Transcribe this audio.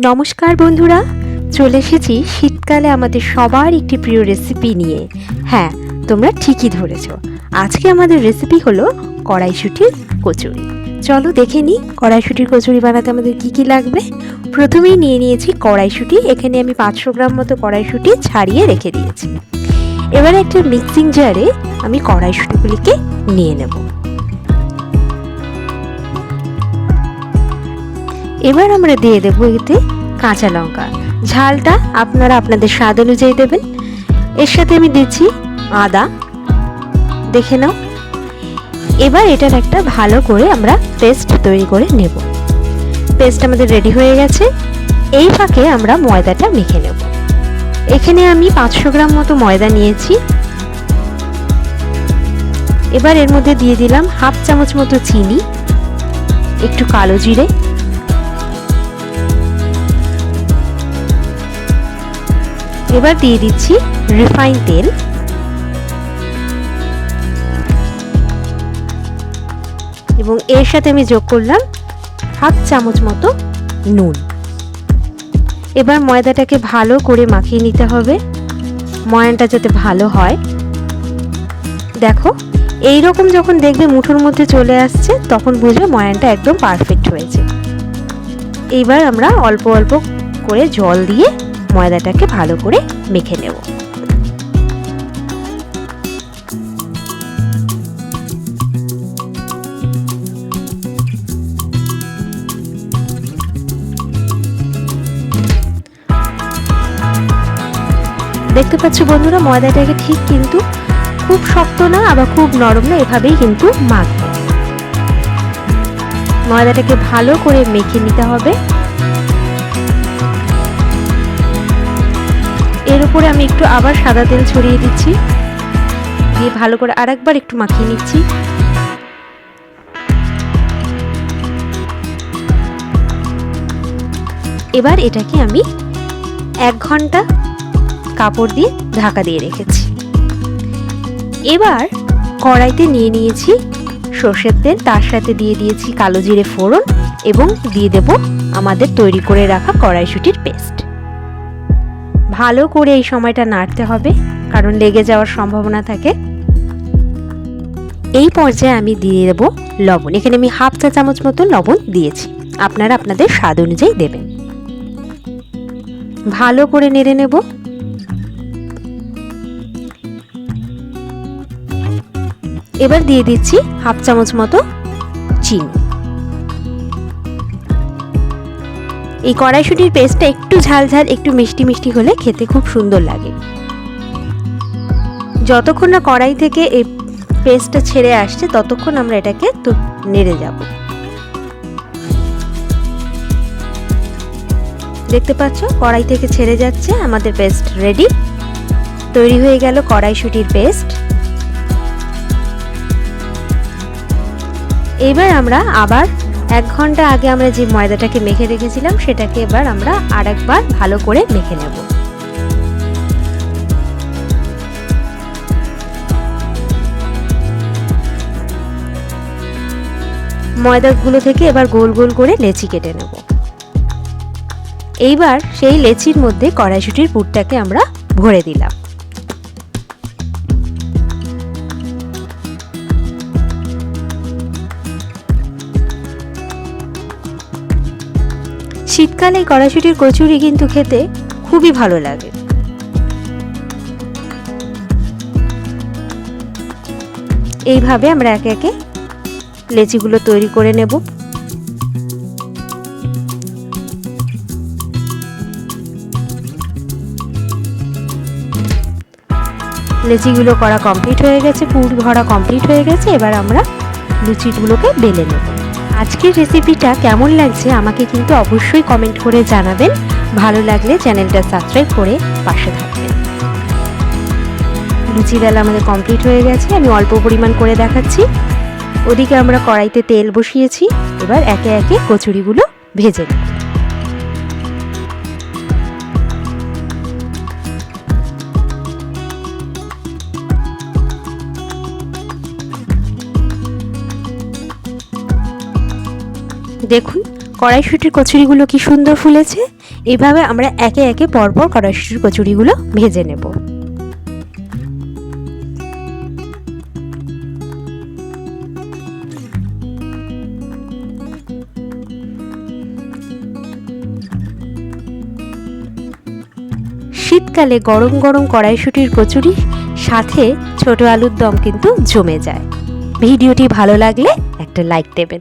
নমস্কার বন্ধুরা, চলে এসেছি শীতকালে আমাদের সবার একটি প্রিয় রেসিপি নিয়ে। হ্যাঁ, তোমরা ঠিকই ধরেছ। আজকে আমাদের রেসিপি হলো কড়াইশুঁটির কচুরি। চলো দেখে নিই কড়াইশুঁটির কচুরি বানাতে আমাদের কি কি লাগবে। প্রথমেই নিয়ে নিয়েছি কড়াইশুঁটি। এখানে আমি 500 গ্রাম মতো কড়াইশুঁটি ছাড়িয়ে রেখে দিয়েছি। এবারে একটা মিক্সিং জারে আমি কড়াইশুঁটিগুলিকে নিয়ে নেব। এবার আমরা দিয়ে দেবো এতে কাঁচা লঙ্কা। ঝালটা আপনারা আপনাদের স্বাদ অনুযায়ী দেবেন। এর সাথে আমি দিচ্ছি আদা, দেখে নাও। এবার এটার একটা ভালো করে আমরা পেস্ট তৈরি করে নেব। পেস্ট আমাদের রেডি হয়ে গেছে। এই ফাঁকে আমরা ময়দাটা মেখে নেব। এখানে আমি 500 গ্রাম মতো ময়দা নিয়েছি। এবার এর মধ্যে দিয়ে দিলাম হাফ চামচ মতো চিনি, একটু কালো জিরে, এবার দিয়ে দিচ্ছি রিফাইন তেল, এবং এর সাথে আমি যোগ করলাম হাফ চামচ মতো নুন। এবার ময়দাটাকে ভালো করে মাখিয়ে নিতে হবে, ময়ানটা যাতে ভালো হয়। দেখো, এই রকম যখন দেখবে মুঠোর মধ্যে চলে আসছে, তখন বুঝবে ময়ানটা একদম পারফেক্ট হয়েছে। এইবার আমরা অল্প অল্প করে জল দিয়ে ময়দাটাকে ভালো করে মেখে নেব। দেখতে পাচ্ছ বন্ধুরা, ময়দাটাকে ঠিক কিন্তু খুব শক্ত না আবার খুব নরম না, এভাবেই কিন্তু মাখবে। ময়দাটাকে ভালো করে মেখে নিতে হবে। এর উপরে আমি একটু আবার সাদা তেল ছড়িয়ে দিচ্ছি, দিয়ে ভালো করে আরেকবার একটু মাখিয়ে নিচ্ছি। এবার এটাকে আমি 1 ঘন্টা কাপড় দিয়ে ঢাকা দিয়ে রেখেছি। এবার কড়াইতে নিয়ে নিয়েছি সর্ষের তেল, তার সাথে দিয়ে দিয়েছি কালো জিরে ফোড়ন, এবং দিয়ে দেব আমাদের তৈরি করে রাখা কড়াইশুঁটির পেস্ট। ভালো করে এই সময়টা নাড়তে হবে, কারণ লেগে যাওয়ার সম্ভাবনা থাকে। এই পর্যায়ে আমি দিয়ে দেব লবণ। এখানে আমি হাফ চা চামচ মতো লবণ দিয়েছি, আপনারা আপনাদের স্বাদ অনুযায়ী দেবেন। ভালো করে নেড়ে নেব। এবার দিয়ে দিচ্ছি হাফ চামচ মতো চিনি। এই কড়াইশুঁটির পেস্টটা একটু ঝাল ঝাল, একটু মিষ্টি মিষ্টি হলে খেতে খুব সুন্দর লাগে। যতক্ষণ না কড়াই থেকে এই পেস্টটা ছেড়ে আসছে, ততক্ষণ আমরা এটাকে তো নেড়ে যাব। দেখতে পাচ্ছ, কড়াই থেকে ছেড়ে যাচ্ছে, আমাদের পেস্ট রেডি। তৈরি হয়ে গেল কড়াইশুঁটির পেস্ট। এবার আমরা আবার 1 ঘন্টা আগে আমরা যে ময়দাটাকে মেখে রেখেছিলাম, সেটাকে এবার আমরা আরেকবার ভালো করে মেখে নেব। ময়দাগুলো থেকে এবার গোল গোল করে লেচি কেটে নেব। এইবার সেই লেচির মধ্যে কড়াইশুঁটির পুরটাকে আমরা ভরে দিলাম। শীতকালে কড়াইশুঁটির কচুরি কিন্তু খেতে খুবই ভালো লাগে। এইভাবে আমরা একে একে লেচিগুলো তৈরি করে নেব। লেচিগুলো করা কমপ্লিট হয়ে গেছে, পুর ভরা কমপ্লিট হয়ে গেছে। এবার আমরা লুচিগুলোকে বেলে নেব। আজকের রেসিপিটা কেমন লাগছে আমাকে কিন্তু অবশ্যই কমেন্ট করে জানাবেন। ভালো লাগলে চ্যানেলটা সাবস্ক্রাইব করে পাশে থাকবেন। লুচি বেলা আমাদের কমপ্লিট হয়ে গেছে। আমি অল্প পরিমাণ করে দেখাচ্ছি। ওদিকে আমরা কড়াইতে তেল বসিয়েছি। এবার একে একে কচুরিগুলো ভেজে নেব। দেখুন কড়াইশুঁটির কচুরিগুলো কি সুন্দর ফুলেছে। এভাবে আমরা একে একে পরপর কড়াইশুঁটির কচুরিগুলো ভেজে নেব। শীতকালে গরম গরম কড়াইশুঁটির কচুরির সাথে ছোট আলুর দম কিন্তু জমে যায়। ভিডিওটি ভালো লাগলে একটা লাইক দেবেন।